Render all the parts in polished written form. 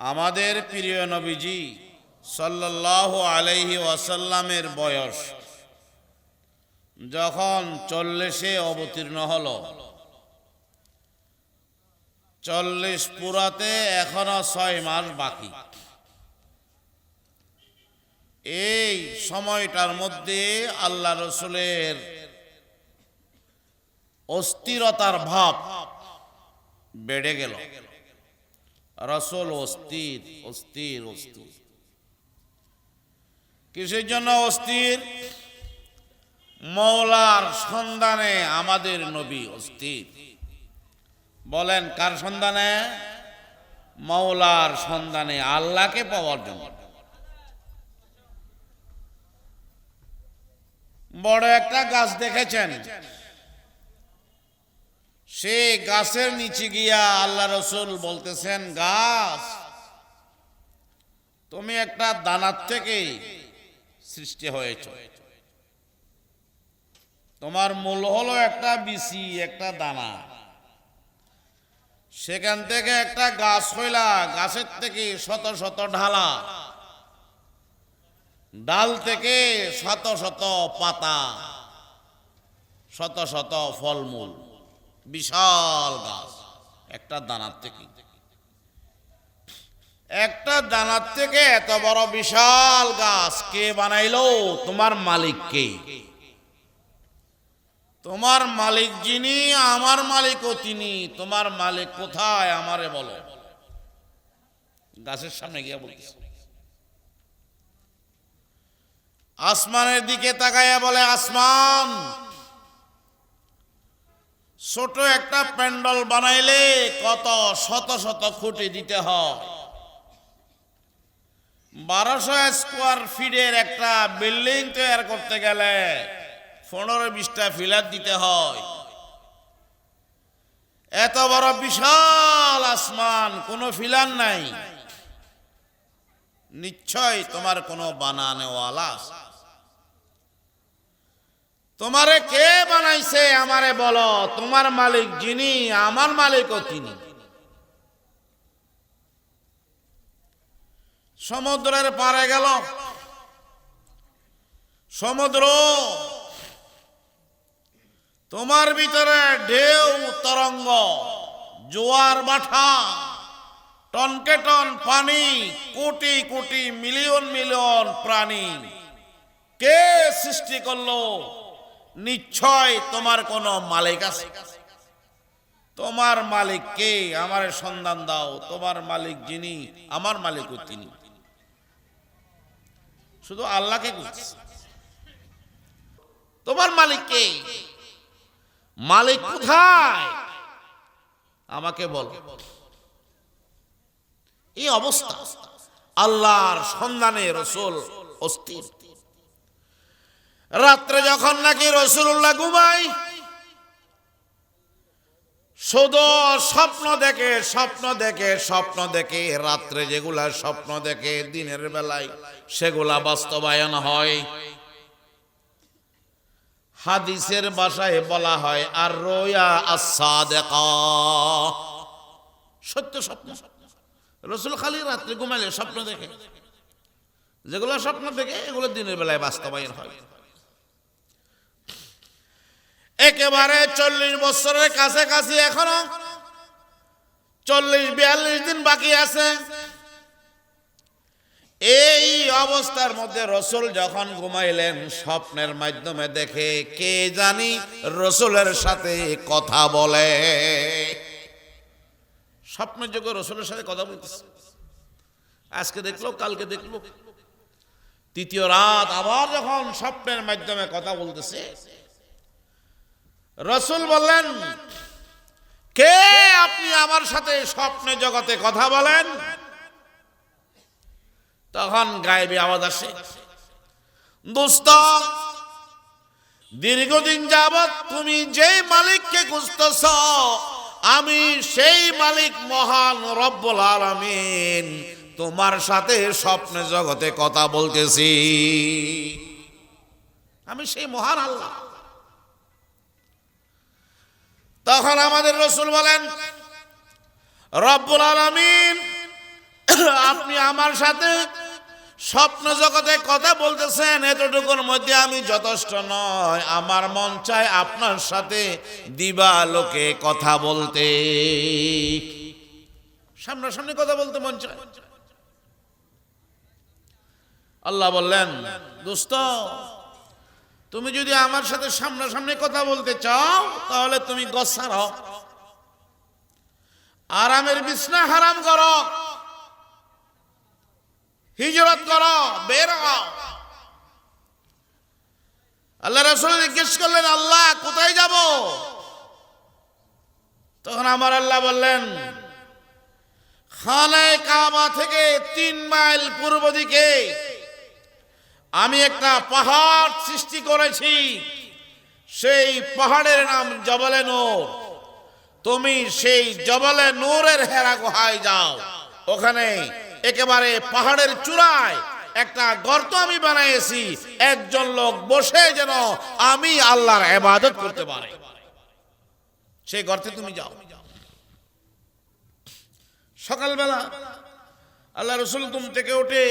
আমাদের প্রিয় নবীজি সাল্লাল্লাহু আলাইহি ওয়াসাল্লামের বয়স যখন 40-এ অবতীর্ণ হলো, 40 পুরাতে এখনো 6 মাস বাকি। এই সময়টার মধ্যে আল্লাহ রসুলের অস্থিরতার ভাব বেড়ে গেল। রসুল অস্থির অস্থির অস্থির। কিসের জন্য অস্থির? মওলার সন্ধানে আমাদের নবী অস্থির। বলেন কার সন্ধানে? মওলার সন্ধানে, আল্লাহকে পাওয়ার জন্য। বড় একটা গাছ দেখেছেন, সে গাছের নিচে গিয়া আল্লাহ রসুল বলতেছেন, গাছ তুমি একটা দানার থেকে সৃষ্টি হয়েছ, তোমার মূল হলো একটা বিচি, একটা দানা। সেখান থেকে একটা গাছ হইলা, গাছের থেকে শত শত ঢালা, ডাল থেকে শত শত পাতা, শত শত ফলমূল, বিশাল গাছ একটা দানার থেকে। একটা দানার থেকে এত বড় বিশাল গাছ কে বানাইলো? তোমার মালিক কে? তোমার মালিক যিনি, আমার মালিকও তিনি। তোমার মালিক কোথায় আমারে বলো। গাছের সামনে গিয়া বলতেছে। আসমানের দিকে তাকাইয়া বলে, আসমান, ছোট একটা প্যান্ডেল বানাইলে কত শত শত খুঁটি দিতে হয়। 1200 স্কোয়ার ফিটের একটা বিল্ডিং তৈরি করতে গেলে 15-20টা ফিলার দিতে হয়। এত বড় বিশাল আসমান, কোনো ফিলার নাই, নিশ্চয় তোমার কোনো বানানেওয়ালা আছে। তোমারে কে বানাইছে আমারে বলো। তোমার মালিক যিনি, আমার মালিকও তিনি। সমুদ্রের পারে গেল। সমুদ্র, তোমার ভিতরে ঢেউ তরঙ্গ, জোয়ার বাঠা, টনকে টন পানি, কোটি কোটি মিলিয়ন মিলিয়ন প্রাণী কে সৃষ্টি করলো? নিশ্চয় তোমার কোনো মালিক আছে। তোমার মালিক কে? আমারে সন্ধান দাও। তোমার মালিক যিনি, আমার মালিকও তিনি। শুধু আল্লাহকে খুঁজছে। তোমার মালিক কে? মালিক কোথায় আমাকে বল। এই অবস্থা, আল্লাহর সন্ধানে রসুল অস্থির। রাত্রে যখন নাকি রাসূলুল্লাহ ঘুমায়, শুধু স্বপ্ন দেখে স্বপ্ন দেখে স্বপ্ন দেখে। রাত্রে যেগুলা স্বপ্ন দেখে দিনের বেলায় সেগুলা বাস্তবায়ন হয়। হাদিসের ভাষায় বলা হয় আর রোয়া আস-সাদিকা, সত্য স্বপ্ন। রাসূল খালি রাত্রে ঘুমাইলে স্বপ্ন দেখে, যেগুলো স্বপ্ন দেখে এগুলো দিনের বেলায় বাস্তবায়ন হয়। একেবারে 40 বছরের কাছাকাছি, এখনো 40-42 দিন বাকি আছে। এই অবস্থার মধ্যে রাসূল যখন ঘুমাইলেন, স্বপ্নের মাধ্যমে দেখে কে জানি রাসূলের সাথে কথা বলে। স্বপ্নের যুগে রাসূলের সাথে কথা বলতেছে। আজকে দেখলো, কালকে দেখলো, তৃতীয় রাত আবার যখন স্বপ্নের মাধ্যমে কথা বলতেছে, রাসূল বললেন, কে আপনি আমার সাথে স্বপ্নে জগতে কথা বলেন? তখন গায়েবী আওয়াজ আসে, দোস্ত, দীর্ঘদিন যাবৎ তুমি যেই মালিককে খুঁজতেছ, আমি সেই মালিক মহান রব্বুল আলামিন তোমার সাথে স্বপ্নে জগতে কথা বলতেছি। আমি সেই মহান আল্লাহ। তখন আমাদের রাসূল বলেন, রব্বুল আলামিন আপনি আমার সাথে স্বপ্ন জগতে কথা বলতেছেন, এতটুকুর মধ্যে আমি যথেষ্ট নয়, আমার মন চায় আপনার সাথে দিবালোকে কথা বলতে, সামনাসামনি কথা বলতে মন চায়। আল্লাহ বললেন, দোস্ত তুমি যদি আমার সাথে সামনাসামনি কথা বলতে চাও তাহলে তুমি গছ ছাড়ো, আরামের বিছনা হারাম করো, হিজরত করো, বের হও। আল্লাহ রাসূল জিজ্ঞেস করলেন, আল্লাহ কোথায় যাব? তখন আমার আল্লাহ বললেন, খানায়ে কাবা থেকে 3 মাইল পূর্ব দিকে আমি একটা পাহাড় সৃষ্টি করেছি, সেই পাহাড়ের নাম জবলে নূর। তুমি সেই জবলে নূরের হেরা গুহায় যাও, ওখানে একেবারে পাহাড়ের চূড়ায় একটা গর্ত আমি বানিয়েছি, একজন লোক বসে যেন আমি আল্লাহর ইবাদত করতে পারে, সেই গর্তে তুমি যাও। সকালবেলা আল্লাহ রাসূল ঘুম থেকে উঠে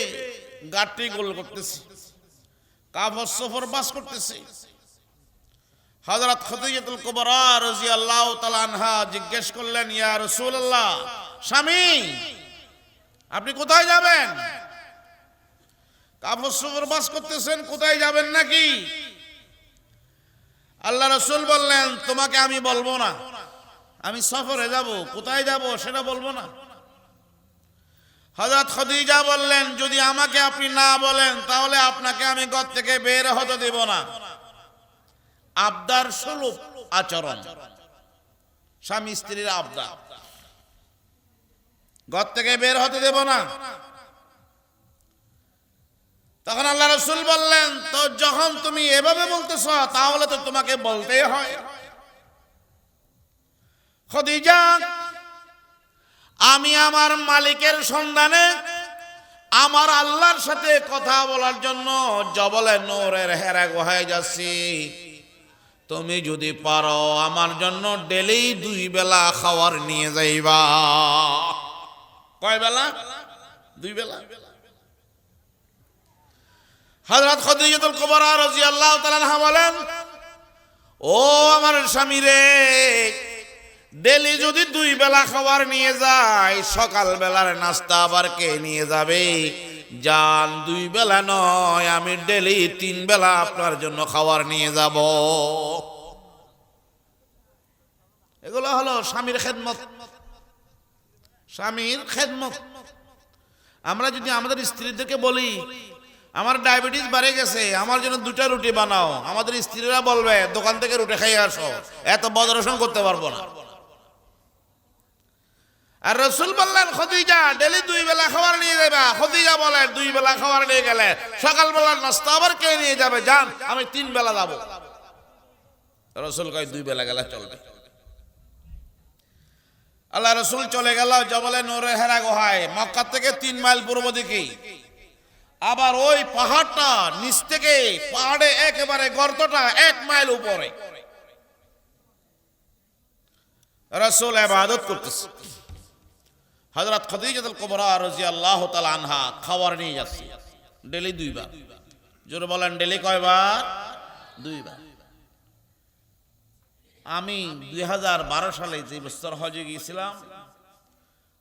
গাড়ি গোল করতেছে, কাফর সফর বাস করতেছে। হযরত খাদিজাতুল কুবরা রাদিয়াল্লাহু তাআলা আনহা জিজ্ঞেস করলেন, ইয়া রাসূলুল্লাহ, স্বামী আপনি কোথায় যাবেন? কাফর সফর বাস করতেছেন, কোথায় যাবেন নাকি? আল্লাহ রাসূল বললেন, তোমাকে আমি বলবো না, আমি সফরে যাব, কোথায় যাব সেটা বলবো না। হযরত খাদিজা বললেন, যদি আমাকে আপনি না বলেন তাহলে আপনাকে আমি ঘর থেকে বের হতে দেব না। আবদার সুলভ আচরণ, স্বামী স্ত্রীর আবদার, ঘর থেকে বের হতে দেব না। তখন আল্লাহ রাসূল বললেন, তো যখন তুমি এভাবে বলতেছ তাহলে তো তোমাকে বলতেই হয়। খাদিজা, আমি আমার মালিকের সন্ধানে আমার আল্লাহর সাথে কথা বলার জন্য জবলে নূরের হেরা গুহায় যাচ্ছি, তুমি যদি পারো আমার জন্য ডেলি 2 বেলা খাবার নিয়ে যাইবা। কয় বেলা? 2 বেলা। হযরত খাদিজাতুল কুবরা রাদিয়াল্লাহু তাআলা আনহা বলেন, ও আমার স্বামী রে, ডেলি যদি 2 বেলা খাবার নিয়ে যায়, সকাল বেলার নাস্তা আবার কে নিয়ে যাবে? জান 2 বেলা নয়, আমি ডেলি 3 বেলা আপনার জন্য খাবার নিয়ে যাব। এগুলো হলো স্বামীর খেদমত, স্বামীর খেদমত। আমরা যদি আমাদের স্ত্রীদেরকে বলি, আমার ডায়াবেটিস বেড়ে গেছে, আমার জন্য 2টা রুটি বানাও, আমাদের স্ত্রীরা বলবে দোকান থেকে রুটি খাইয়ে আসো, এত বদরসন করতে পারবো না। আর রাসূল বললেন, খাদিজা ডেলি 2 বেলা খাবার নিয়ে যাবে। খাদিজা বলেন, 2 বেলা খাবার নিয়ে গেলে সকাল বেলার নাস্তা আবার কে নিয়ে যাবে? জান আমি 3 বেলা যাব। রাসূল কয় 2 বেলা গেলে চলবে। আল্লাহ রাসূল চলে গেল জবলে নূরের হেরা গুহায়, মক্কা থেকে 3 মাইল পূর্ব দিকে। আবার ওই পাহাড়টা নিচ থেকে, পাহাড়ে একেবারে গর্তটা 1 মাইল উপরে, রাসূল ইবাদত করতেছে। হযরত খাদিজাতুল কুবরা রাদিয়াল্লাহু তাআলা আনহা খাবার নিয়ে যাচ্ছে ডেলি 2 বার। জোরে বলেন, ডেলি কয়বার? 2 বার। আমি 2012 সালে যে বছর হজে গিয়েছিলাম,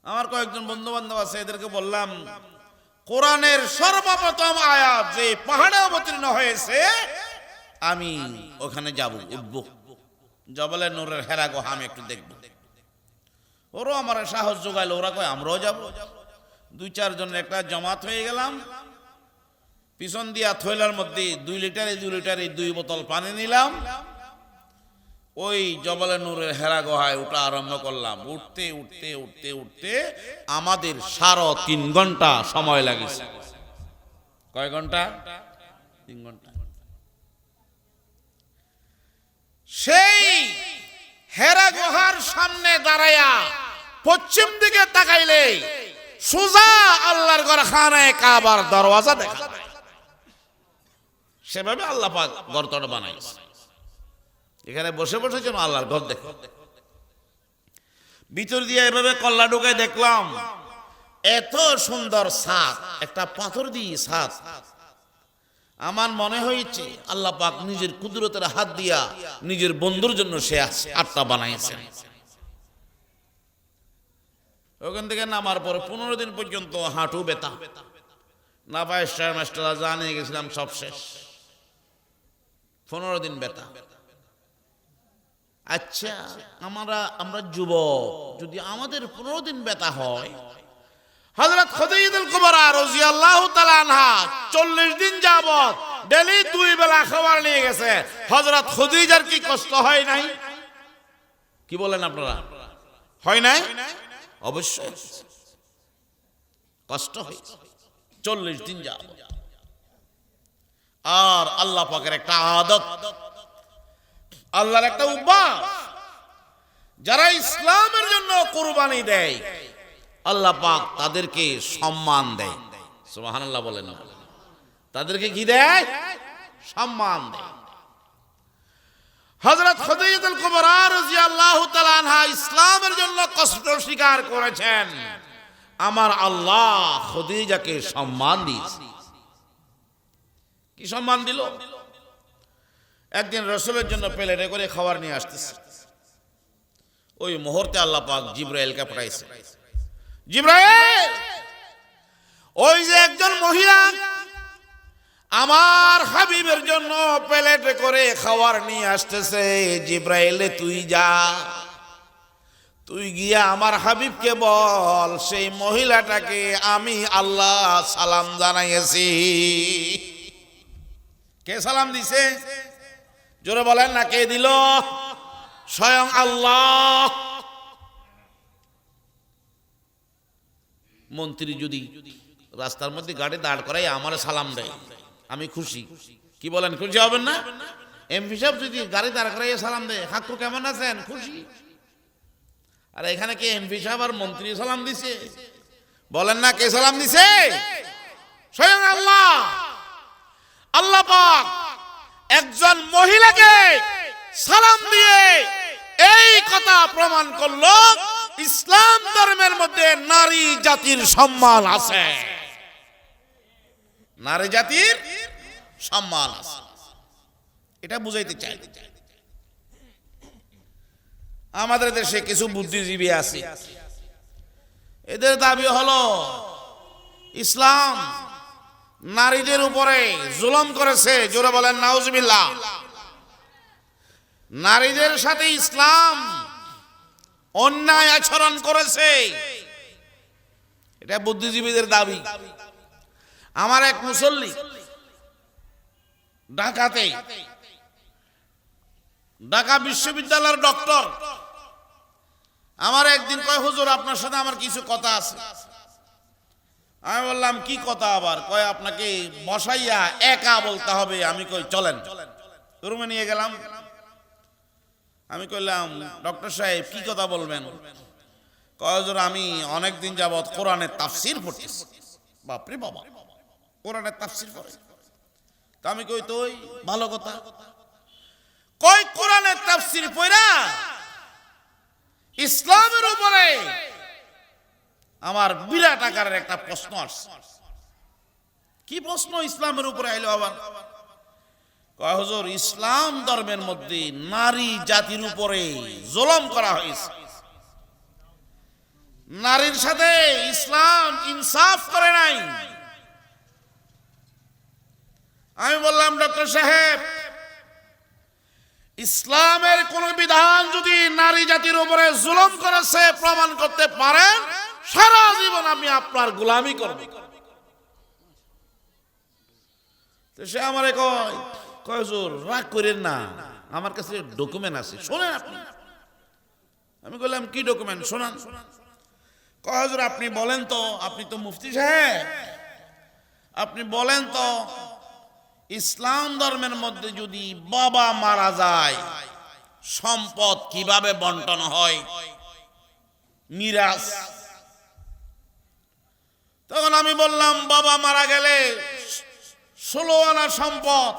আমার কয়েকজন বন্ধু বান্ধব আছে, এদেরকে বললাম, কোরআনের সর্বপ্রথম আয়াত যে পাহাড়ে অবতীর্ণ হয়েছে আমি ওখানে যাব, উঠব, জবলে নূরের হেরা গুহা আমি একটু দেখব। ওরাও আমার সাহস যোগাইলো, ওরা কয় আমরাও যাব। 2-4 জনের একটা জমাত হয়ে গেলাম। পিছন দিয়া থৈলার মধ্যে 2 লিটারে 2 বোতল পানি নিলাম, ওই জবলে নূরের হেরা গুহায় উঠা আরম্ভ করলাম। উঠতে উঠতে উঠতে উঠতে আমাদের 3.5 ঘন্টা সময় লাগিছে। কয় ঘন্টা? 3 ঘন্টা। সেই হেরা গুহার সামনে দাঁড়ায়া পশ্চিম দিকে তাকাইলে সোজা আল্লাহর ঘর খানায়ে কাবার দরওয়াজা দেখা যায়। সেভাবে আল্লাহ পাক ঘরটা বানাইছে। এখানে বসে বসে যেন আল্লাহর ঘর দেখো। ভিতর দিয়ে এভাবে কল্লা ঢুকে দেখলাম এত সুন্দর ছাদ, একটা পাথর দিয়ে ছাদ। আমার মনে হয়েছে আল্লাহ পাক নিজের কুদরতের হাত দিয়া নিজের বন্ধুর জন্য সে আটটা বানাইছেন। ওখান থেকে নামার পর 15 দিন পর্যন্ত হাঁটু ব্যথা, না পায় মাস্টাররা জানিয়ে গেছিলাম সব শেষ। 15 দিন ব্যথা। আচ্ছা, আমরা যুবক, যদি আমাদের 15 দিন ব্যথা হয়, হযরত খাদিজাতুল কুবরা রাদিয়াল্লাহু তাআলা আনহা 40 দিন যাবত ডেইলি 2 বেলা খাবার নিয়ে গেছে। হযরত খাদিজার কি কষ্ট হয় নাই? কি বলেন আপনারা, হয় নাই? অবশ্যই কষ্ট হয়েছে 40 দিন যাবত। আর আল্লাহ পাকের একটা আদত, আল্লাহর একটা অভ্যাস, যারা ইসলামের জন্য কুরবানি দেয় আল্লাহ পাক তাদেরকে সম্মান দেয়। সুবহানাল্লাহ বলেন না? তাদেরকে কি দেয়? সম্মান দেয়। হযরত খাদিজাতুল কুবরা রাদিয়াল্লাহু তাআলা আনহা ইসলামের জন্য কষ্ট স্বীকার করেছেন, আমার আল্লাহ খাদিজাকে সম্মান দিয়েছে। কি সম্মান দিল? একদিন রাসূলের জন্য প্লেটে করে খাবার নিয়ে আসতেছে। ওই মুহূর্তে আল্লাহ পাক জিবরাইলকে পাঠাইছে। জিবরাইল, ওই যে একজন মহিলা আমার হাবিবের জন্য প্লেটে করে খাবার নিয়ে আসতেছে, জিবরাইল তুই যা, তুই গিয়া আমার হাবিবকে বল সেই মহিলাটাকে আমি আল্লাহ সালাম জানাইছি। কে সালাম দিছে? জোরে বলেন না, কে দিল? স্বয়ং আল্লাহ। মন্ত্রী যদি রাস্তার মধ্যে গাড়ি দাঁড় করাই আমার সালাম দেয়, আমি খুশি। কি বলেন, খুশি হবেন না? এমপি সাহেব যদি গাড়ি দাঁড় করাই সালাম দেয়, ঠাকুর কেমন আছেন, খুশি। আর এখানে কে এমপি সাহেব আর মন্ত্রী সালাম দিছে? বলেন না, কে সালাম দিছে? স্বয়ং আল্লাহ। আল্লাহ পাক একজন মহিলাকে সালাম দিয়ে এই কথা প্রমাণ করলো ইসলাম ধর্মের মধ্যে নারী জাতির সম্মান আছে। নারী জাতির সম্মান আছে, এটা বুঝাইতে চাই। আমাদের দেশে কিছু বুদ্ধিজীবী আছে, এদের দাবি হলো ইসলাম নারীদের উপরে জুলুম করেছে। জোরে বলেন নাউজুবিল্লাহ। নারীদের সাথে ইসলাম অন্যায় আচরণ করেছে, এটা বুদ্ধিজীবীদের দাবি। আমার এক মুসল্লি ঢাকাতে, ঢাকা বিশ্ববিদ্যালয়ের ডক্টর, আমার একদিন কয় হুজুর আপনার সাথে আমার কিছু কথা আছে। আমি বললাম কি কথা আবার? কয় আপনাকে বসাইয়া একা বলতে হবে। আমি কই চলেন, রুমে নিয়ে গেলাম। আমি কইলাম ডক্টর সাহেব কি কথা বলবেন? কয় হুজুর আমি অনেক দিন যাবত কোরআনের তাফসীর পড়তেছি। বাপরে বাবা, কোরআনের তাফসীর পড়ে? তা আমি কই তুই ভালো কথা। কয় কোরআনের তাফসীর পড়া ইসলামের উপরে আমার বিরাট আকারের একটা প্রশ্ন আসছে। কি প্রশ্ন ইসলামের উপরে আইলো আবার? কয় হুজুর ইসলাম ধর্মের মধ্যে নারী জাতির উপরে জুলুম করা হয়েছে, নারীর সাথে ইসলাম ইনসাফ করে নাই। আমি বললাম ডক্টর সাহেব, ইসলামের কোন বিধান যদি নারী জাতির উপরে জুলুম করেছে প্রমাণ করতে পারেন, সারা জীবন আমি আপনার গোলামি করব। তো সে আমারে কয় হুজুর রাগ করেন না, আমার কাছে ডকুমেন্ট আছে, শোনেন আপনি। আমি বললাম কি ডকুমেন্ট, শোনান। কয় হুজুর আপনি বলেন তো, আপনি তো মুফতি সাহেব, আপনি বলেন তো ইসলাম ধর্মের মধ্যে যদি বাবা মারা যায় সম্পদ কিভাবে বন্টন হয়, মিরাস। তখন আমি বললাম বাবা মারা গেলে 16 আনা সম্পদ,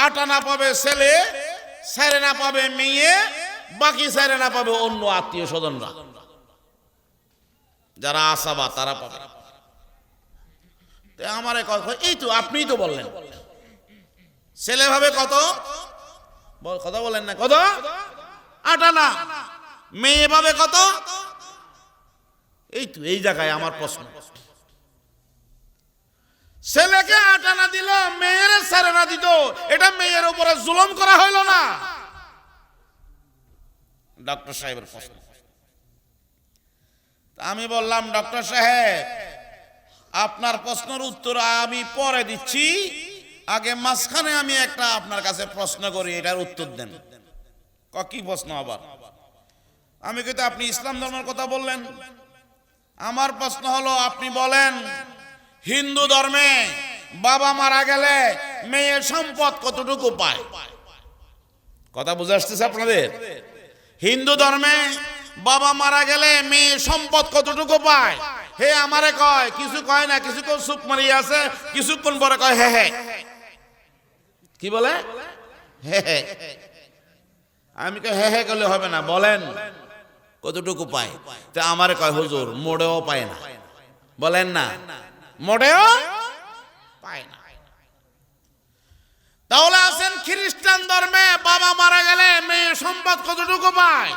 8 আনা পাবে ছেলে, 4 আনা পাবে মেয়ে, বাকি 4 আনা পাবে অন্য আত্মীয় স্বজনরা। যারা আসাবা তারা পাবে। আমারে কয় এই তো আপনিই তো বললেন ছেলে ভাবে কত, কথা বলেন না, কত 8 আনা, মেয়ে ভাবে কত। এই তো এই জায়গায় আমার প্রশ্ন, ছেলেকে 8 আনা দিল, মেয়ের 4 আনা দিত, এটা মেয়ের উপরে জুলুম করা হইল না? ডক্টর সাহেবের প্রশ্ন। আমি বললাম, ডক্টর সাহেব আপনার প্রশ্নের উত্তর আমি পরে দিচ্ছি, আগে মাঝখানে আমি একটা আপনার কাছে প্রশ্ন করি, এটার উত্তর দেন। কি প্রশ্ন আবার? আমি কিন্তু আপনি ইসলাম ধর্মের কথা বললেন, আমার প্রশ্ন হলো আপনি বলেন হিন্দু ধর্মে বাবা মারা গেলে মেয়ের সম্পদ কতটুকু পায়? কথা বুঝে আসতেছে আপনাদের? হিন্দু ধর্মে বাবা মারা গেলে মেয়ে সম্পদ কতটুকু পায়? হে আমারে কয়, কিছু কয় না, কিছুক্ষণ চুপ মারিয়ে আছে, কিছুক্ষণ পরে কয় হে হে। কি বলে? হে হে। আমি কই হে হে করলে হবে না, বলেন কতটুকু পায়? তা আমারে কয় হুজুর মোড়েও পায় না। বলেন না, মোড়েও পায় না। তাহলে আছেন খ্রিস্টান ধর্মে বাবা মারা গেলে মেয়ে সম্পদ কতটুকু পায়?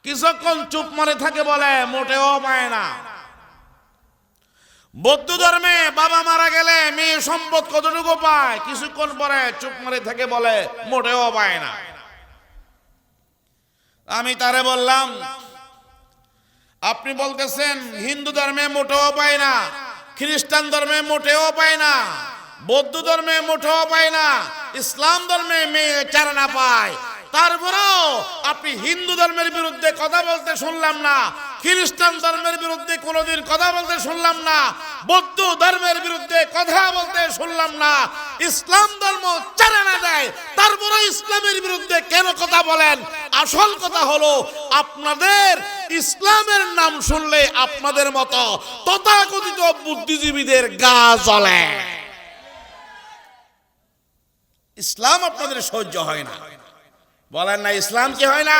কিছুক্ষণ চুপ মারে থাকে, বলে মোটেও পায় না। বৌদ্ধ ধর্মে বাবা মারা গেলে মেয়ে সম্পদ কতটুকু পায়? কিছুক্ষণ পরে চুপ মারে থাকে, বলে মোটেও পায় না। আমি তারে বললাম, আপনি বলতেছেন হিন্দু ধর্মে মোটেও পায় না, খ্রিস্টান ধর্মে মোটেও পায় না, বৌদ্ধ ধর্মে মোটেও পায় না, ইসলাম ধর্মে মেয়ে 4 আনা পায়, তারপরেও আপনি হিন্দু ধর্মের বিরুদ্ধে কথা বলতে শুনলাম না, খ্রিস্টান ধর্মের বিরুদ্ধে কোনোদিন কথা বলতে শুনলাম না, বৌদ্ধ ধর্মের বিরুদ্ধে কথা বলতে শুনলাম না, ইসলাম ধর্ম 4 আনা দেয়, তারপরে ইসলামের বিরুদ্ধে কেন কথা বলেন? আসল কথা হলো আপনাদের ইসলামের নাম শুনলে আপনাদের মতো তথাকথিত বুদ্ধিজীবীদের গা জ্বলে। ইসলাম আপনাদের সহ্য হয় না। বলেন না, ইসলাম কি হয় না?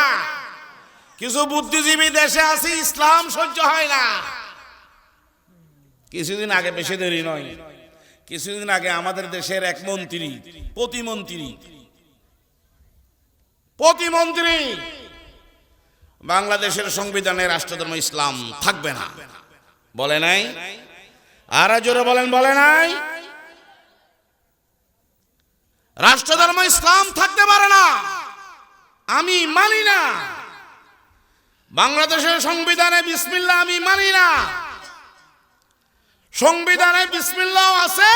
কিছু বুদ্ধিজীবী দেশে আছে, ইসলাম সহ্য হয় না। কিছুদিন আগে, বেশি দেরি নয়, কিছুদিন আগে আমাদের দেশের এক মন্ত্রী, প্রতিমন্ত্রী বাংলাদেশের সংবিধানে রাষ্ট্রধর্ম ইসলাম থাকবে না বলে নাই। আর জোরে বলেন, বলে নাই? রাষ্ট্রধর্ম ইসলাম থাকতে পারে না, আমি মানি না। বাংলাদেশের সংবিধানে বিসমিল্লাহ আমি মানি না। সংবিধানে বিসমিল্লাহ আছে,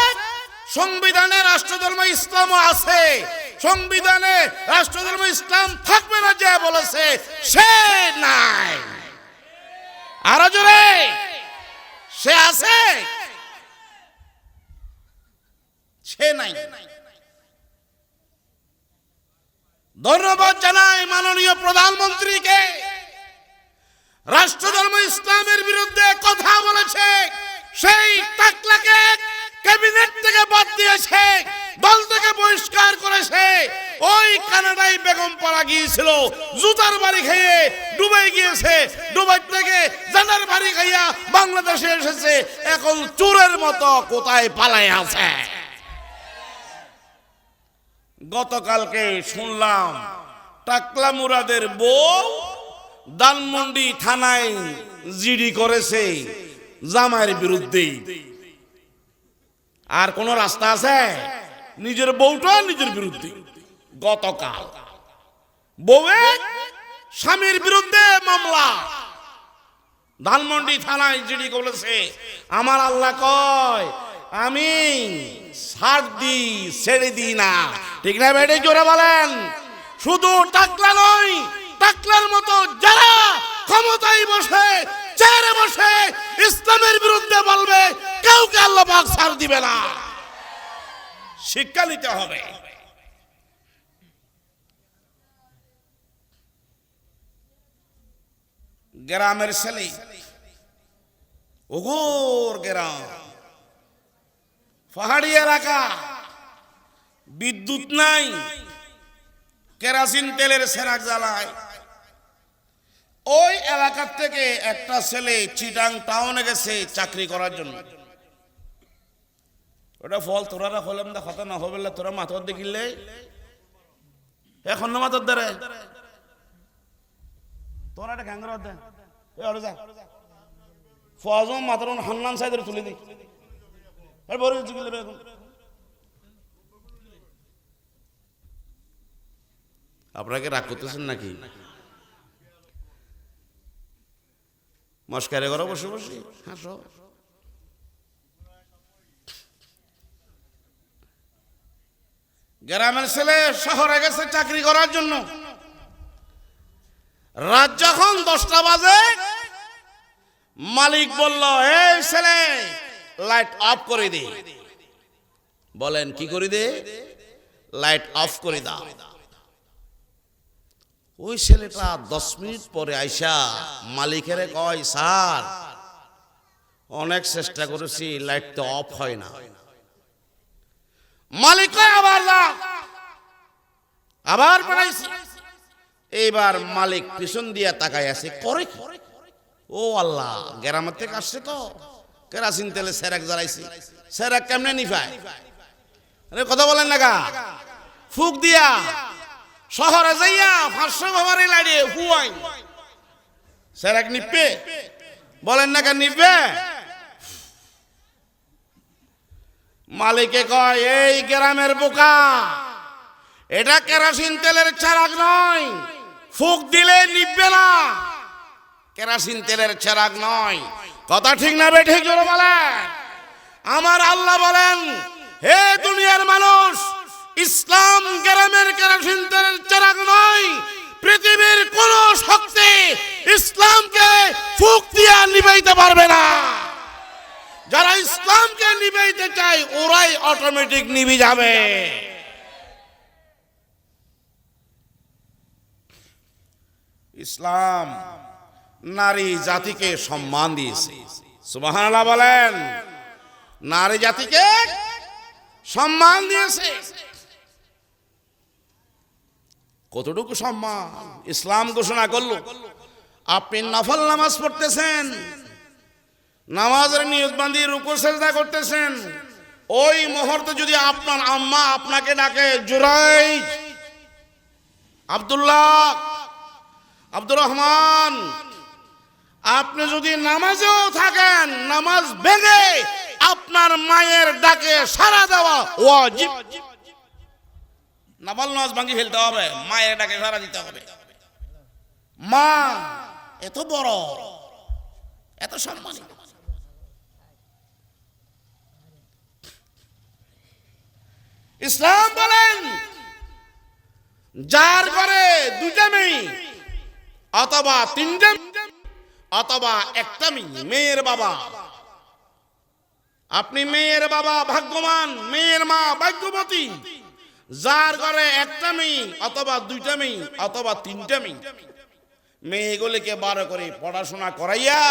সংবিধানে রাষ্ট্রধর্ম ইসলামও আছে। সংবিধানে রাষ্ট্রধর্ম ইসলাম থাকবে না যে বলেছে সে নাই। আর জোরে, সে আছে, সে নাই। ধন্যবাদ জানাই মাননীয় প্রধানমন্ত্রীকে, রাষ্ট্রধর্ম ইসলামের বিরুদ্ধে কথা বলেছে, সেই টাকলাকে ক্যাবিনেট থেকে বাদ দিয়েছে, দল থেকে বহিষ্কার করেছে। ওই কানাডায় বেগম পাড়া গিয়েছিল, জুতার বাড়ি খেয়ে দুবাই গিয়েছে, দুবাই থেকে জানার বাড়ি খাইয়া বাংলাদেশে এসেছে, এখন চোরের মতো কোথায় পালায় আছে। গতকালকে শুনলাম টাকলা মুরাদের বউ ধানমন্ডি থানায় জিডি করেছে জামাইয়ের বিরুদ্ধে। আর কোন রাস্তা আছে? নিজের বউটা নিজের বিরুদ্ধে। গতকাল বউয়ের স্বামীর বিরুদ্ধে মামলা, ধানমন্ডি থানায় জিডি করেছে। আমার আল্লাহ কয় আমি ছাড় দি, ছেড়ে দিই না। ঠিক না বেটে? জোরে বলেন। শুধু টাকলা নয়, টাকলার মতো যারা ক্ষমতায় বসে, চেয়ারে বসে ইসলামের বিরুদ্ধে বলবে, কাউকে আল্লাহ পাক ছাড় দিবে না। শিক্ষা নিতে হবে। গ্রামের ছেলে, ওগোর গ্রাম, পাহাড়ি এলাকা, বিদ্যুৎ নাই, কেরাসিন তেলের সেরাক জ্বালায়, ওই এলাকার থেকে একটা ছেলে চিটাং টাউনে গেছে চাকরি করার জন্য। ওটা ফল তোরা হলাম না কথা না হবে তোরা মাথার দেখিলে এখন না মাথার দ্বারা তোরা একটা গ্যাঙ্গর দে যা ফজম মাত্র হান্নান সাইদের তুলে দিই আর বড় জিগিলে এখন আপনাকে রাগ করতেছেন নাকি? মস্কারে করো বসে বসে হাসো। গ্রামের ছেলে শহরে গেছে চাকরি করার জন্য। রাত যখন 10টা বাজে মালিক বলল, এই ছেলে লাইট অফ করে দে। বলেন কি করে দে? লাইট অফ করে দাও। ওই ছেলেটা 10 মিনিট পরে আইসা মালিকের কয়, স্যার অনেক চেষ্টা করেছি, লাইট তো অফ হয় না। মালিক আবার বাড়াইছি। এইবার মালিক পিছন দিয়া তাকায় আছে, করে কি? ও আল্লাহ, গ্রামের থেকে আসছে তো কেরাসিন তেলে সেরাক জ্বালাইছি। সেরাক কেমনে নিভায়? আরে কথা বলেন না গা, ফুক দিয়া শহরে যাইয়া 500 ভাবারে লাড়িয়ে হুয়াই সেরাক নিপে। বলেন না কেন নিবে? মালিকে কয়, এই গ্রামের বোকা, এটা কেরাসিন তেলের চেরাগ নয়, ফুক দিলে নিবে না। কেরাসিন তেলের চেরাগ নয়। কথা ঠিক না বে ঠিক জোরে বলেন। আমার আল্লাহ বলেন, হে দুনিয়ার মানুষ, ইসলাম গ্রামের কেরাসিন তেলের চেরাগ নয়। পৃথিবীর কোন শক্তি ইসলামকে ফুক দিয়া নিভাইতে পারবে না। যারা ইসলামকে নিভাইতে চায় ওরাই অটোমেটিক নিভে যাবে। ইসলাম নারী জাতিকে সম্মান দিয়েছে। সুবহানাল্লাহ বলেন। নারী জাতিকে সম্মান দিয়েছে। কতটুকু সম্মান ইসলাম ঘোষণা করলো। আপনি নফল নামাজ পড়তেছেন, নামাজের নিয়ত বাঁধি রুকু সিজদা করতেছেন, ওই মুহূর্তে যদি আপনার আম্মা আপনাকে ডাকে, জুরাইজ, আব্দুল্লাহ, আব্দুর রহমান, আপনি যদি নামাজেও থাকেন, নামাজ ভেঙে আপনার মায়ের ডাকে সাড়া দেওয়া ওয়াজিব। নফল নামাজ ভাঙি ফেলতে হবে, মায়ের ডাকে সাড়া দিতে হবে। মা এত বড়, এত সম্মানী। ইসলাম বলেন, যার ঘরে 2টা মেয়ে অথবা 3টা অথবা একটা মেয়ের বাবা, আপনি মেয়ের বাবা ভাগ্যবান, মেয়ের মা ভাগ্যবতী। যার ঘরে একটা মেয়ে অথবা 2টা মেয়ে অথবা 3টা মেয়েগুলিকে 12 করে পড়াশোনা করাইয়া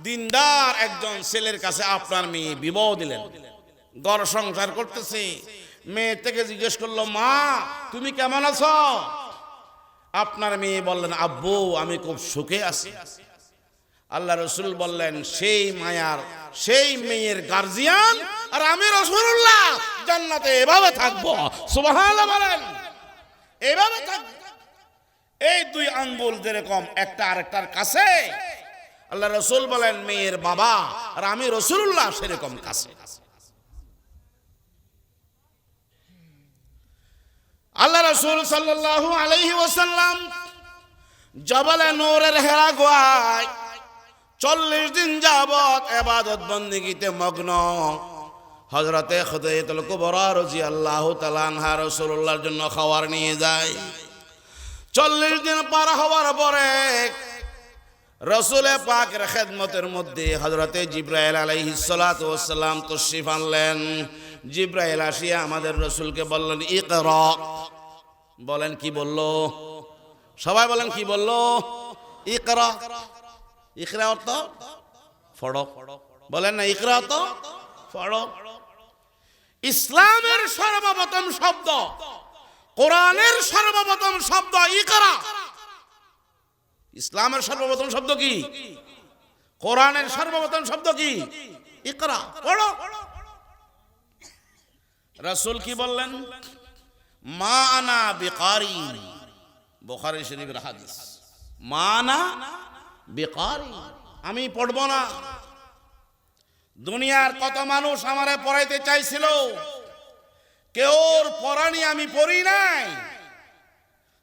দিনদার একজন ছেলের কাছে আপনার মেয়ে বিবাহ দিলেন। ঘর সংসার করতেছে। মেয়ে থেকে জিজ্ঞেস করলো, মা তুমি কেমন আছো? আপনার মেয়ে বললেন, আব্বু আমি খুব সুখে আছি। আল্লাহ রসুল বললেন, সেই মায়ার, সেই মেয়ের গার্জিয়ান আর আমি রাসূলুল্লাহ জান্নাতে এভাবে থাকবো। সুবহানাল্লাহ বলেন। এভাবে থাকবো। এই 2 আঙ্গুল যেরকম একটা আরেকটার কাছে, আল্লাহ রসুল বলেন মেয়ের বাবা আর আমি রাসূলুল্লাহ সেরকম কাছে। আল্লাহ রাসূল সাল্লাল্লাহু আলাইহি ওয়াসাল্লাম জবালে নূরের হেরা গুহায় 40 দিন যাবত ইবাদত বন্দেগীতে মগ্ন। হযরতে খুদাইয়াতুল কুবরা রাদিয়াল্লাহু তাআলা আনহা রাসূলুল্লাহর জন্য খাবার নিয়ে যায়। 40 দিন পার হওয়ার পরে রাসূল পাকের খেদমতের মধ্যে হযরতে জিবরাইল আলাইহিস সালাতু ওয়াস সালাম তাশরীফ আনলেন। জিবরাইল আসিয়া আমাদের রাসূলকে বললেন, ইকরা। বলেন কি বললো? সবাই বলেন কি বললো? ইকরা। ইকরা অর্থ পড়ো। বলেন না ইকরা অর্থ পড়ো। ইসলামের সর্বপ্রথম শব্দ, কোরআনের সর্বপ্রথম শব্দ ইকরা। ইসলামের সর্বপ্রথম শব্দ কি? কোরআনের সর্বপ্রথম শব্দ কি? ইকরা, পড়ো। রাসূল কি বললেন? মা আনা বিকারি, বুখারী শরীফের হাদিস। মা আনা বিকারি, আমি পড়ব না। দুনিয়ার কত মানুষ আমারে পড়াইতে চাইছিল, কেউর পড়ানি আমি পড়ি নাই।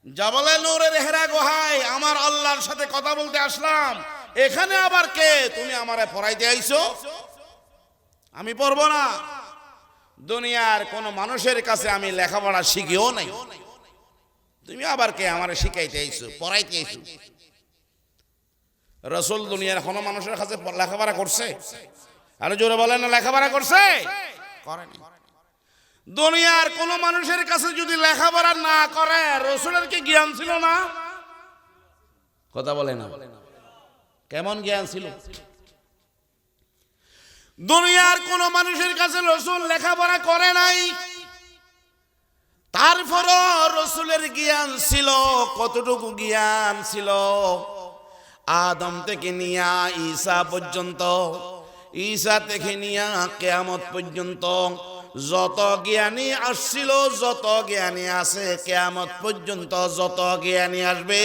জাবালে নূরের হেরা গুহায় আমার আল্লাহর সাথে কথা বলতে আসলাম, এখানে আবার কে? তুমি আমারে পড়াইতে আইছো? আমি পড়ব না। দুনিয়ার কোন মানুষের কাছে আমি লেখাপড়া শিখিও নাই, তুমি আবার কে আমারে শিখাইতে আইছো, পড়াইতে আইছো? রাসূল দুনিয়ার কোন মানুষের কাছে লেখাপড়া করছে? আরে জোরে বলেন না, লেখাপড়া করছে? করেনি। দুনিয়ার কোন মানুষের কাছে যদি লেখাপড়া না করে, রাসূলের কি জ্ঞান ছিল না? কথা বলে না, কেমন জ্ঞান ছিল? দুনিয়ার কোন মানুষের কাছে রাসূল লেখাপড়া করে নাই, তারপরও রাসূলের জ্ঞান ছিল। কতটুকু জ্ঞান ছিল? আদম থেকে নিয়া ঈসা পর্যন্ত, ঈসা থেকে নিয়া কিয়ামত পর্যন্ত যত জ্ঞানী আসছিল, যত জ্ঞানী আছে, কিয়ামত পর্যন্ত যত জ্ঞানী আসবে,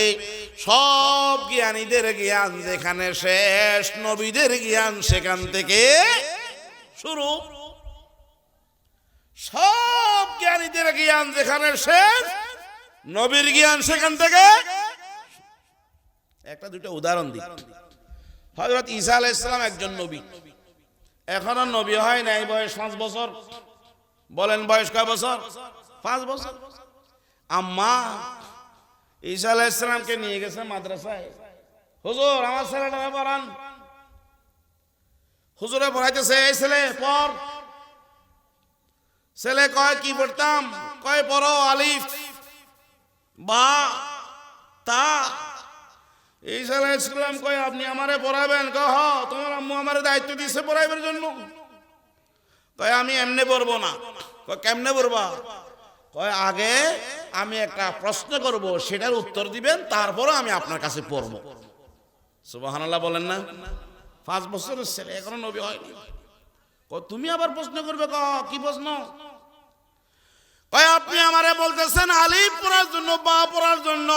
সব জ্ঞানীদের জ্ঞান যেখানে শেষ, নবীদের জ্ঞান সেখান থেকে শুরু। সব জ্ঞানীদের জ্ঞান যেখানে শেষ, নবীর জ্ঞান সেখান থেকে। একটা দুটো উদাহরণ দিই। হযরত ঈসা আলাইহিস সালাম একজন নবী, এখনো নবী হয় নাই, বয়স 5 বছর। বলেন বয়স কয় বছর? 5 বছর। আম্মা ঈসা আলাইহিস সালামকে নিয়ে গেছে মাদ্রাসায়, হুজুর আমার ছেলেটা পড়ান। হুজুরে পড়াইতেছে, এই ছেলে পড়। ছেলে কয় কি পড়তাম? কয় পড়ো আলিফ বা তা। ঈসা আলাইহিস সালাম কয় আপনি আমারে পড়াবেন? কয় হ, তোমার আম্মু আমারে দায়িত্ব দিয়েছে পড়াইবার জন্য। কয় আমি এমনি পড়বো না। কয় কেমনে পড়বা? কয় আগে আমি একটা প্রশ্ন করব, সেটার উত্তর দিবেন, তারপরে আমি আপনার কাছে পড়বো। সুবহানাল্লাহ বলেন না? 5 বছরের ছেলে, এখনো নবী হয়নি। কয় তুমি আবার প্রশ্ন করবে? কি প্রশ্ন? কয় আপনি আমারে বলতেছেন আলিফ পড়ার জন্য, বা পড়ার জন্য।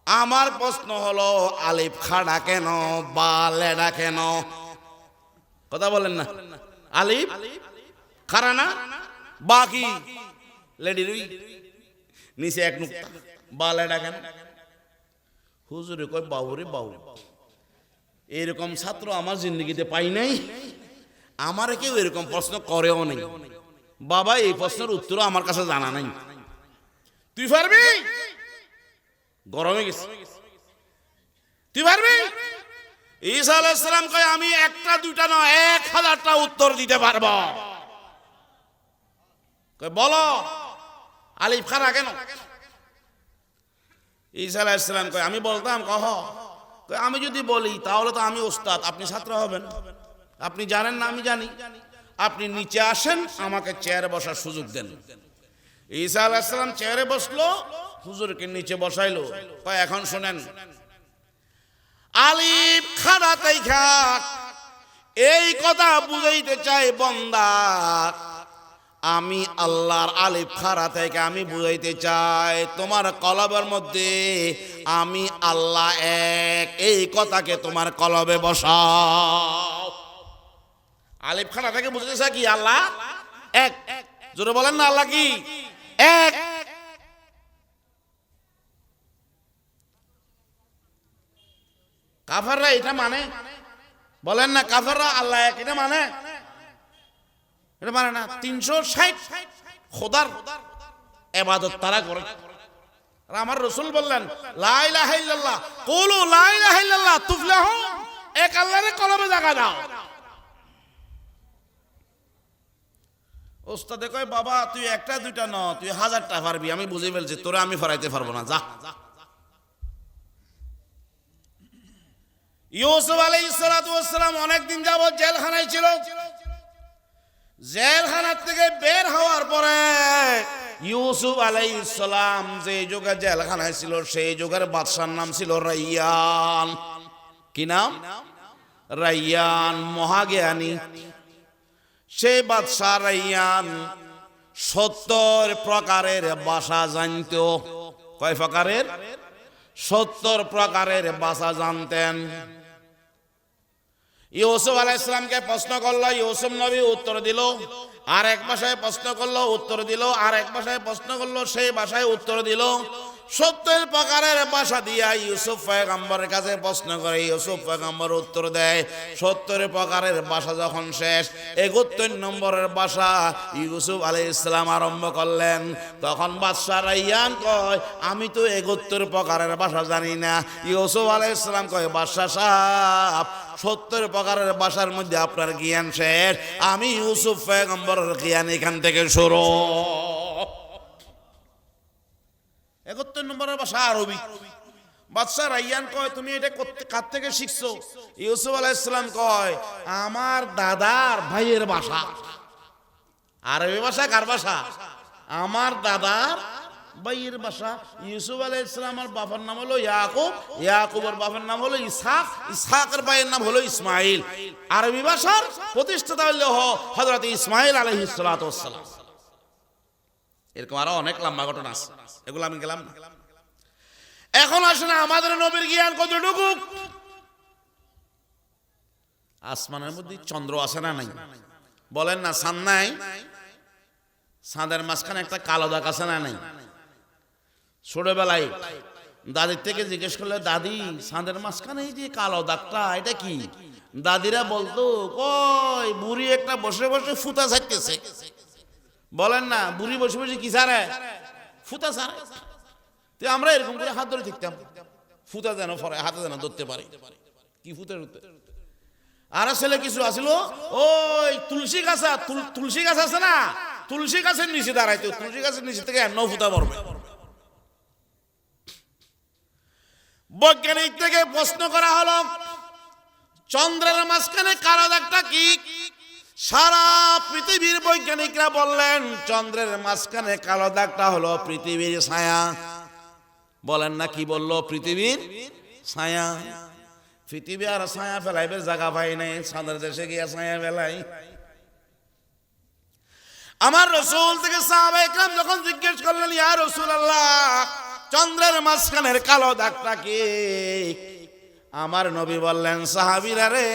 আমার প্রশ্ন হলো আলিফ খাড়া কেন, বা লেডা কেন? কথা বলেন না। আলিফ খাড়া না, বা কি লেডি রুই, নিচে এক নুক্তা, বা লেডা কেন? হুজুরে কয় বাউরে বাউ, এরকম ছাত্র আমার জিন্দগিতে পাই নাই, আমারে কেউ এরকম প্রশ্ন করেও নেই। বাবা এই প্রশ্নের উত্তর আমার কাছে জানা নাই, তুই পারবি? গরমে গেছে, তুই পারবি? ঈসা আলাইহিস সালাম কয় আমি একটা দুইটা নয় 1000টা উত্তর দিতে পারবো। কয় বলো আলিফ খাড়া কেন? ঈসা আলাইহিস সালাম কয় আমি বলতাম। কহ আমি যদি বলি তাহলে তো আমি ওস্তাদ, আপনি ছাত্র হবেন। আপনি জানেন না আমি জানি, আপনি নিচে আসেন, আমাকে চেয়ারে বসার সুযোগ দেন। ঈসা আলাইহিস সালাম চেয়ারে বসলো, হুজুরকে নিচে বসাইলো। কয় এখন শুনেন, আলিফ খাড়া তাইখা এই কথা বুঝাইতে চাই বান্দা, আমি আল্লাহর আলিফ খাড়া থেকে আমি বুঝাইতে চাই তোমার কলবের মধ্যে আমি আল্লাহ এক, এই কথাকে তোমার কলবে বসাও। আলিফ খাড়া থেকে বুঝাইতে চাই কি আল্লাহ এক। জোরে বলেন না, আল্লাহ কি এক? কাফেররা এটা মানে? বলেন না, কাফেররা আল্লাহ এক এটা মানে? এটা মানে না। 360 খোদার ইবাদত তারা করে। আর আমার রাসূল বললেন লা ইলাহা ইল্লাল্লাহ, কুলু লা ইলাহা ইল্লাল্লাহ তুফলিহু, এক আল্লাহর কলবে জায়গা দাও। ওস্তাদে কয় বাবা তুই একটা দুইটা ন, তুই 1000টা পারবি, আমি বুঝে ফেলছি, তোরে আমি ফরাইতে পারবো না, যা। ইউসুফ আলাইহিস সালাতু ওয়াস সালাম অনেক দিন যাবত জেলখানায় ছিল। জেলখানা থেকে বের হওয়ার পরে ইউসুফ আলাইহিস সালাম যে যুগে জেলখানায় ছিল সেই যুগের বাদশার নাম ছিল রাইয়ান। কি নাম? রাইয়ান, মহাজ্ঞানী। সেই বাদশা রাইয়ান 70 প্রকারের ভাষা জানত। কয় প্রকারের? 70 প্রকারের ভাষা জানতেন। ইউসুফ আলাইহিস সালামকে প্রশ্ন করলো, ইউসুফ নবী উত্তর দিল। আর এক ভাষায় প্রশ্ন করলো, উত্তর দিল। আর এক ভাষায় প্রশ্ন করলো, সেই ভাষায় উত্তর দিল। 70 প্রকারের ভাষা দিয়া ইউসুফ পয়গম্বরের কাছে প্রশ্ন করে, ইউসুফ পয়গম্বর উত্তর দেয়। 70 প্রকারের ভাষা যখন শেষ, 71 নম্বরের ভাষা ইউসুফ আলাইহিস সালাম আরম্ভ করলেন। তখন বাদশা রাইয়ান কয়, আমি তো 71 প্রকারের ভাষা জানি না। ইউসুফ আলাইহিস সালাম কয়, বাদশা সাহেব, 70 প্রকারের ভাষার মধ্যে আপনার জ্ঞান শেষ, আমি ইউসুফ পয়গম্বরের জ্ঞান এখান থেকে শুরু। 71 নম্বরের ভাষা আরবি। বাদশা রাইয়ান কয়, তুমি এটা কার থেকে শিখছো? ইউসুফ আলাইহিস সালাম কয়, আমার দাদার ভাইয়ের ভাষা। আরবি ভাষা কার ভাষা? আমার দাদার ভাইয়ের ভাষা। ইউসুফ আলাইহিস সালামের বাবার নাম হলো ইয়াকুব, ইয়াকুবের বাবার নাম হলো ইসহাক, ইসহাকের ভাইয়ের নাম হলো ইসমাইল। আরবি ভাষার প্রতিষ্ঠাতা হলো হযরত ইসমাইল আলাইহিস সালাতু ওয়াস সালাম। এরকম আরো অনেক লম্বা ঘটনা আছে, এগুলো আমি গেলাম না। এখন আসেন আমাদের নবীর জ্ঞান কতটুকু? আসমানের মধ্যে চন্দ্র আছে না নাই? বলেন না, চাঁদ নাই? চাঁদের মাঝখানে একটা কালো দাগ আছে না নাই? ছোটবেলায় দাদির থেকে জিজ্ঞেস করলে, দাদি চাঁদের মাঝখানে এই যে কালো দাগটা এটা কি? দাদিরা বলতো, কই বুড়ি একটা বসে বসে ফুটা ছাড়তেছে। বলেন না, বুড়ি বসে বসে কি ছাড়ে? ফুটা ছাড়ে। তো আমরা এরকম করে হাত ধরে থাকতাম, ফুটা যেন পরে হাতে যেন ধরতে পারে। কি ফুটে উঠতে? আর ছেলে কিছু আসিল, ওই তুলসী গাছ, তুলসী গাছ আছে না, তুলসী গাছের নিচে দাঁড়াইতো, তুলসী গাছের নিচে থেকে এমন ফুটা পড়বে। বৈজ্ঞানিক থেকে প্রশ্ন করা হলো, চন্দ্রের মাঝখানে কালো দাগটা কি? সারা পৃথিবীর বৈজ্ঞানিকরা বললেন, চন্দ্রের মাঝখানে কালো দাগটা হলো পৃথিবীর ছায়া। বলেন না, কি বললো? পৃথিবীর ছায়া। পৃথিবী আর ছায়া ফেলাইবে জায়গা পাই নাই, চাঁদের দেশে গিয়া ছায়া ফেলাই। আমার রাসূল থেকে সাহাবায়ে কেরাম যখন জিজ্ঞেস করলেন, ইয়া রাসূলুল্লাহ, চন্দ্রের মাঝখানের কালো দাগটা কি? আমার নবী বললেন, সাহাবীরা রে,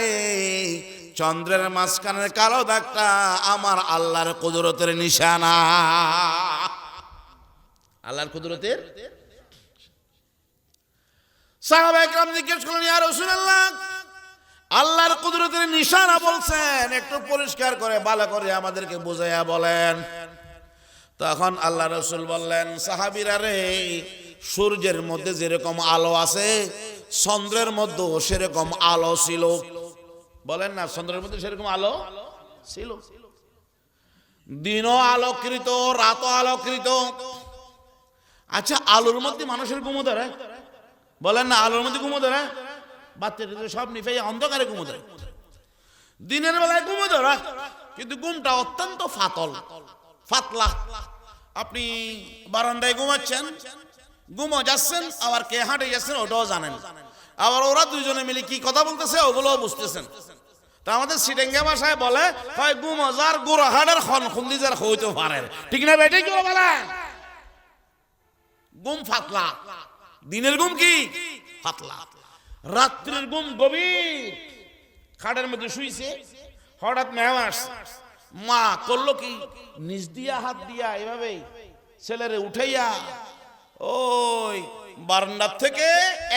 চন্দ্রের মাঝখানের কালো দাগটা আমার আল্লাহর কুদরতের নিশানা। আল্লাহর কুদরতের। সাহাবায়ে কেরাম জিজ্ঞেস করলেন, ইয়া রাসূলুল্লাহ, আল্লাহর কুদরতের নিশানা বলছেন, একটু পরিষ্কার করে ভালো করে আমাদেরকে বুঝাইয়া বলেন। তখন আল্লাহ রাসূল বললেন, সাহাবীরা রে, সূর্যের মধ্যে যেরকম আলো আছে, চন্দ্রের মধ্যেও সেরকম আলো ছিল। বলেন না, চন্দ্রের মধ্যে সেরকম আলো ছিল। দিনও আলোকৃত, রাতও আলোকৃত। আচ্ছা, আলোর মধ্যে মানুষের ঘুমো ধরে? বলেন না, আলোর মধ্যে ঘুমো ধরে? বাচ্চাদের সব নিফে অন্ধকারে ঘুমো ধরে। দিনের বেলায় ঘুমো ধরে, কিন্তু ঘুমটা অত্যন্ত ফাতলা। আপনি বারান্দায় ঘুমাচ্ছেন, ঘুমো যাচ্ছেন, আবার কে হাঁটে যাচ্ছেন ওটাও জানেন। আবার ওরা দুইজনে মিলে কি কথা বলতেছে ওগুলোও বুঝতেছেন। তা আমাদের সিটেঙ্গা ভাষায় বলে, হয় গুমজার গোড়াহাটের খন খুন্দিজার হইতে পারে। ঠিক না বেটে? কি বলে? ঘুম ফাতলা। দিনের ঘুম কি? ফাতলা। রাত্রির ঘুম গভীর। খাটের মধ্যে শুইছে, হঠাৎ মেহমান আসছে। মা করলো কি, নিচ দিয়া হাত দিয়া এভাবে ছেলেরে উঠাইয়া ওই বারান্দার থেকে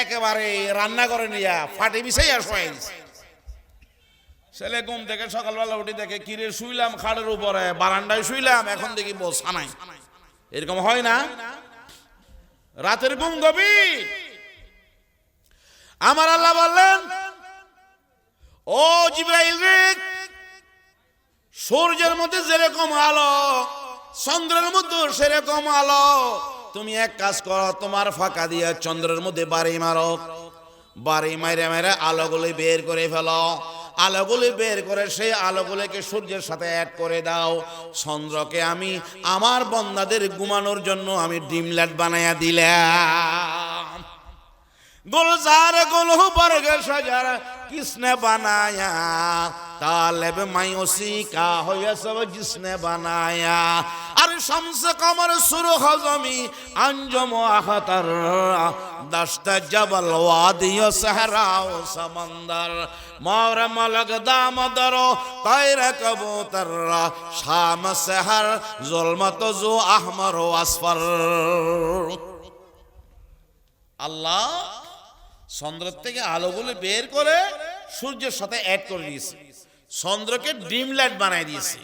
একেবারে রান্না করে নিয়া ফাটে বিছাইয়া শোয়াই দিছে। ছেলে ঘুম থেকে সকালবেলা উঠে দেখে, কিরে শুইলাম খাটের উপরে, বারান্দায় শুইলাম, এখন দেখি বসা নাই। এরকম হয় না? রাতের ঘুম গভীর। আমার আল্লাহ বললেন, ও জিবরাইল রে, সূর্যের মধ্যে যেরকম আলো, চন্দ্রের মধ্যে সেরকম আলো। তুমি এক কাজ করো, তোমার ফাঁকা দিয়ে চন্দ্রের মধ্যে বাড়ি মারো, বাড়ি মাইরে মাইরে আলোগুলি বের করে ফেলো। আলোগুলি বের করে সেই আলোগুলিকে সূর্যের সাথে অ্যাড করে দাও। চন্দ্রকে আমি আমার বান্দাদের ঘুমানোর জন্য আমি ডিম লাইট বানাইয়া দিলাম। गुलजार गुलहु बरग शजर किसने बनाया, तालिब मायूसी का हो यह सब जिसने बनाया। अरे शम्स कमर सुरख ज़मी अंजुम अख्तर, दश्त जबल वादी सहरा व समंदर, मोर मलक दामदरो तैर कबूतर, शाम सहर जुल्मत जो अहमर व असफर। अल्लाह চন্দ্র থেকে আলোগুলো বের করে সূর্যের সাথে অ্যাড করে দিয়েছে, চন্দ্রকে ডিম লাইট বানাই দিয়েছে,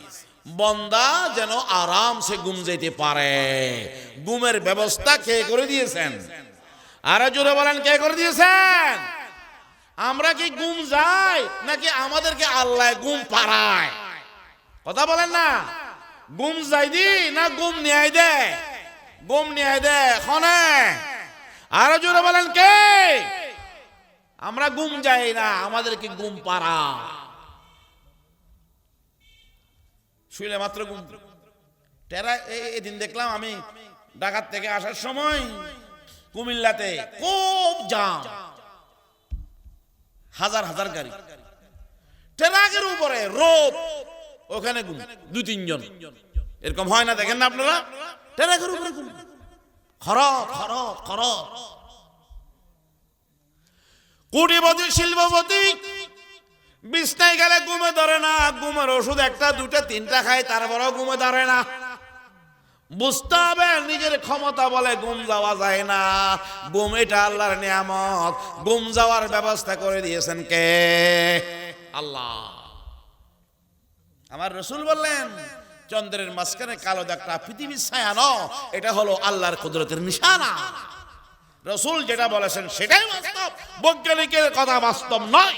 বান্দা যেন আরামসে ঘুম যেতে পারে। ঘুমের ব্যবস্থা কে করে দিয়েছেন? আরে জোরে বলেন, কে করে দিয়েছেন? আমরা কি ঘুম যাই নাকি আমাদেরকে আল্লাহ ঘুম পাড়ায়? কথা বলেন না। ঘুম যাই দি না ঘুম নিয়ে দেয়? ঘুম নিয়ে দেয় খনে। আরে জোরে বলেন কে? আমরা ঘুম যাই না, আমাদেরকে ঘুম পাড়া। শুইলে মাত্র ঘুম। টেরা এদিন দেখলাম আমি ঢাকা থেকে আসার সময় কুমিল্লাতে খুব জাম, হাজার হাজার গাড়ি, ট্রাকের উপরে রোদ, ওখানে ঘুম, 2-3 জন। এরকম হয় না, দেখেন না আপনারা? ট্রাকের উপরে ঘুম, খরচ খরচ খরচ। কোটিপতি শিল্পপতি বিছনায় গেলে ঘুমে ধরে না, ঘুমের ওষুধ 1টা 2টা 3টা খায়, তারপরেও ঘুমে ধরে না। বুঝতে হবে নিজের ক্ষমতা বলে ঘুম যাওয়া যায় না। ঘুম এটা আল্লাহর নিয়ামত। ঘুম যাওয়ার ব্যবস্থা করে দিয়েছেন কে? আল্লাহ। আমার রাসূল বললেন, চন্দ্রের মাঝখানে কালো দাগটা পৃথিবীর ছায়া নয়, এটা হলো আল্লাহর কুদরতের নিশানা। রাসূল যেটা বলেছেন সেটাই বাস্তব, বৈজ্ঞানিকের কথা বাস্তব নয়।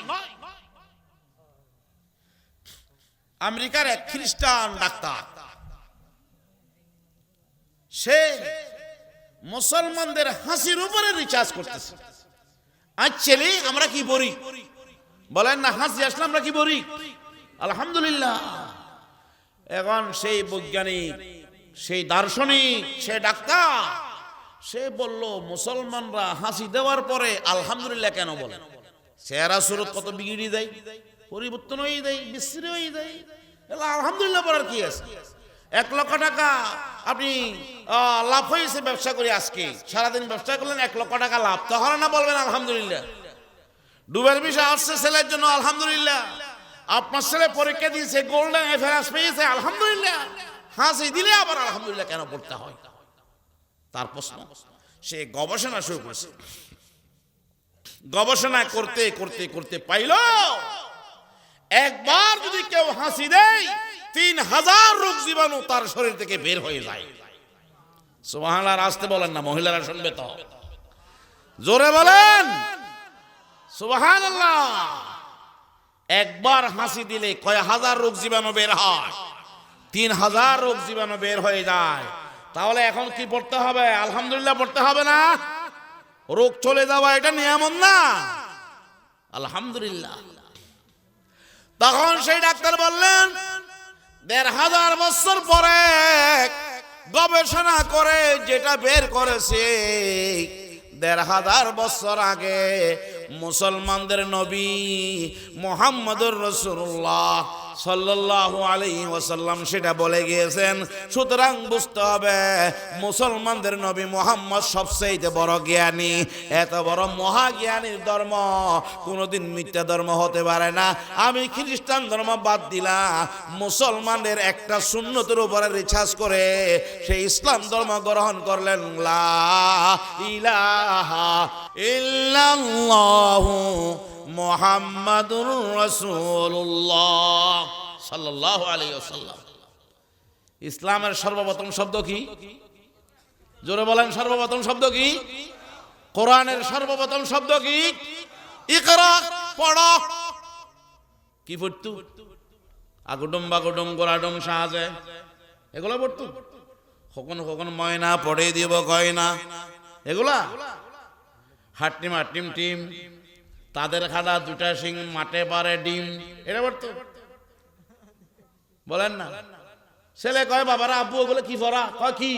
আমেরিকার এক খ্রিস্টান ডাক্তার, সে মুসলমানদের হাসির উপরে রিসার্চ করতেছে। অ্যাকচুয়ালি আমরা কি বলি বলেন না, হাসি আসলে আমরা কি বলি? আলহামদুলিল্লাহ। এখন সেই বৈজ্ঞানিক, সেই দার্শনিক, সে ডাক্তার, সে বলল মুসলমানরা হাসি দেওয়ার পরে আলহামদুলিল্লাহ কেন বলে? চেহারা সুরত কত বিগড়ে দেয়, পরিবর্তন হয়ে দেয়, বিশ্রী হয়ে দেয়। আলহামদুলিল্লাহ বলার কি আছে? 1 লক্ষ টাকা আপনি লাভ হয়েছে ব্যবসা করে, আজকে সারাদিন ব্যবসা করলেন, 1 লক্ষ টাকা লাভ, তখন না বলবেন আলহামদুলিল্লাহ? ডুবের বিষয় আসছে ছেলের জন্য, আলহামদুলিল্লাহ। আপনার ছেলে পরীক্ষা দিয়েছে, গোল্ডেন এফআরএস পেয়েছে, আলহামদুলিল্লাহ। হাসি দিলে আবার আলহামদুলিল্লাহ কেন পড়তে হয়? তার প্রশ্ন। সে গবেষণা শুরু করেছে। গবেষণা করতে করতে করতে পাইল, একবার যদি কেউ হাসি দেয় 3000 রোগ জীবাণু তার শরীর থেকে বের হয়ে যায়। সুবহানাল্লাহ। আসতে বলেন না, মহিলারা শুনবে তো। জোরে বলেন সুবহানাল্লাহ। একবার হাসি দিলে কয় হাজার রোগ জীবাণু বের হয়? 3000 রোগ জীবাণু বের হয়ে যায়। তাহলে এখন কি পড়তে হবে? আলহামদুলিল্লাহ পড়তে হবে না? রোগ চলে যাওয়া এটা নিয়ামত না? আলহামদুলিল্লাহ। তখন সেই ডাক্তার বললেন, 1500 বছর পরে গবেষণা করে যেটা বের করেছে, 1500 বছর আগে মুসলমানদের নবী মুহাম্মদুর রাসূলুল্লাহ সাল্লাল্লাহু আলাইহি ওয়াসাল্লাম সেটা বলে গিয়েছেন। সুতরাং বুঝতে হবে মুসলমানদের নবী মুহাম্মদ সবচেয়ে বড় জ্ঞানী। এত বড় মহাজ্ঞানীর ধর্ম কোনোদিন মিথ্যা ধর্ম হতে পারে না। আমি খ্রিস্টান ধর্ম বাদ দিলাম, মুসলমানদের একটা সুন্নতের উপরে রিসার্চ করে সেই ইসলাম ধর্ম গ্রহণ করলেন। লা ইলাহা ইল্লাল্লাহু মুহাম্মাদুর রাসূলুল্লাহ সাল্লাল্লাহু আলাইহি ওয়াসাল্লাম। ইসলামের সর্বপ্রথম শব্দ কি? জোরে বলেন, সর্বপ্রথম শব্দ কি? কোরআনের সর্বপ্রথম শব্দ কি? ইকরা, পড়ো। কি পড়তু? আগুডম বাগুডম গোলাডম সাহায্যে এগুলা পড়তু। কখনো কখনো ময়না পড়ে দিব গয়না, এগুলা হাট্টিম হাট্টিম টিম, তাদের খাড়া দুটা শিং মাঠে পারে ডিম, এটা বলতো বলেন না। ছেলে কয় বাবারা আব্বু ওগুলো কি ভরা, কয় কি,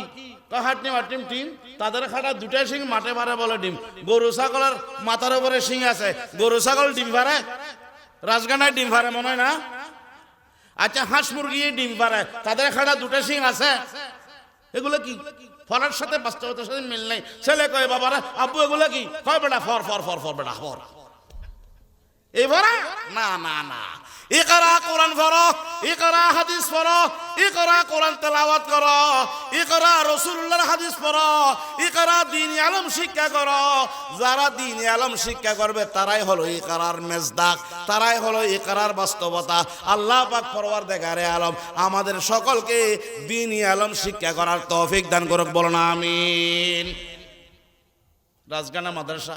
কয় হাটনিম হাটনিম টিম, তাদের খাটা দুটা শিং মাঠে পারে বলে ডিম। গরু ছাগলের মাথার উপরে শিং আছে, গরু ছাগল ডিম পারে? রাজগানায় ডিম পারে মনে হয় না? আচ্ছা হাঁস মুরগি ডিম পারে, তাদের খাটা দুটা শিং আছে, এগুলো কি? ফরার সাথে বাস্তবতার সাথে মিল নেই। ছেলে কয় বাবারা আব্বু এগুলো কি, কয় বেটা ফর ফর ফর ফর বেটা ফর, এই ভরা না না না। ইকরা কোরআন পড়ো, ইকরা হাদিস পড়ো, ইকরা কোরআন তেলাওয়াত করো, ইকরা রাসূলুল্লাহর হাদিস পড়ো, ইকরা দ্বীনি আলম শিক্ষা করো। যারা দ্বীনি আলম শিক্ষা করবে তারাই হলো ইকরার মেজদাক, তারাই হলো ইকরার বাস্তবতা। আল্লাহ পাক পরওয়ারদিগারে আলম আমাদের সকলকে দ্বীনি আলম শিক্ষা করার তৌফিক দান করুক, বলুন আমিন। রাজগানা মাদ্রাসা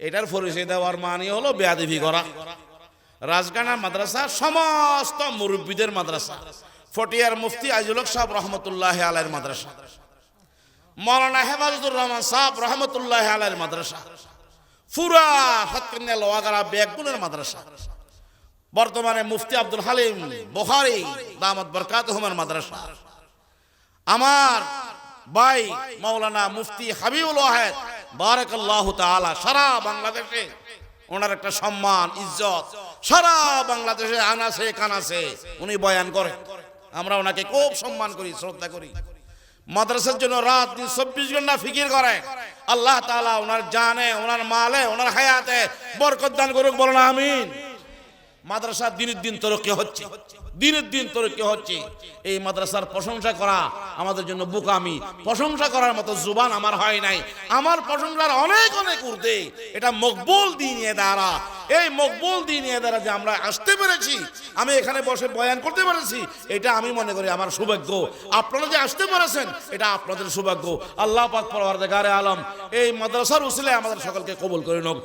এটার পরিচয় দেওয়ার মানে হলো বেয়াদবি করা। রাজগানা মাদ্রাসা সমস্ত মুরব্বীদের মাদ্রাসা। ফটিয়ার মুফতি আজিজুল হক সাহেব রহমতুল্লাহ আলাইহির মাদ্রাসা, মাওলানা হেফাজতুর রহমান সাহেব রহমতুল্লাহ আলাইহির মাদ্রাসা, পুরা হাতকন্যা লোয়াগাড়া বেগুনের মাদ্রাসা। বর্তমানে মুফতি আব্দুল হালিম বুখারী দামাত বরকাতুহুমের মাদ্রাসা। আমার ভাই মাওলানা মুফতি হাবিবুল ওয়াহেদ বারাকাল্লাহু তাআলা সারা বাংলাদেশে ওনার একটা সম্মান ইজ্জত, সারা বাংলাদেশে আনাসে কানাসে উনি বয়ান করেন। আমরা ওনাকে খুব সম্মান করি, শ্রদ্ধা করি। মাদ্রাসার জন্য রাত দিন 24 ঘন্টা ফিকির করে। আল্লাহ তাআলা ওনার জানে, ওনার মালে, ওনার হায়াতে বরকত দান করুক, বলুন আমিন। মাদ্রাসা দিনের দিন তরক্কি হচ্ছে, দিনের দিন তরক্কি হচ্ছে। এই মাদ্রাসার প্রশংসা করা আমাদের জন্য বোকামি। প্রশংসা করার মতো জুবান আমার হয় নাই। আমার প্রশংসার অনেক অনেক ঊর্ধ্বে এটা মকবুল দ্বীনের দ্বারা, এই মকবুল দ্বীনের দ্বারা যে আমরা আসতে পেরেছি, আমি এখানে বসে বয়ান করতে পেরেছি, এটা আমি মনে করি আমার সৌভাগ্য। আপনারা যে আসতে পেরেছেন এটা আপনাদের সৌভাগ্য। আল্লাহ পাক পরওয়ারদিগারে আলম এই মাদ্রাসার উসিলায় আমাদের সকলকে কবুল করে নিক।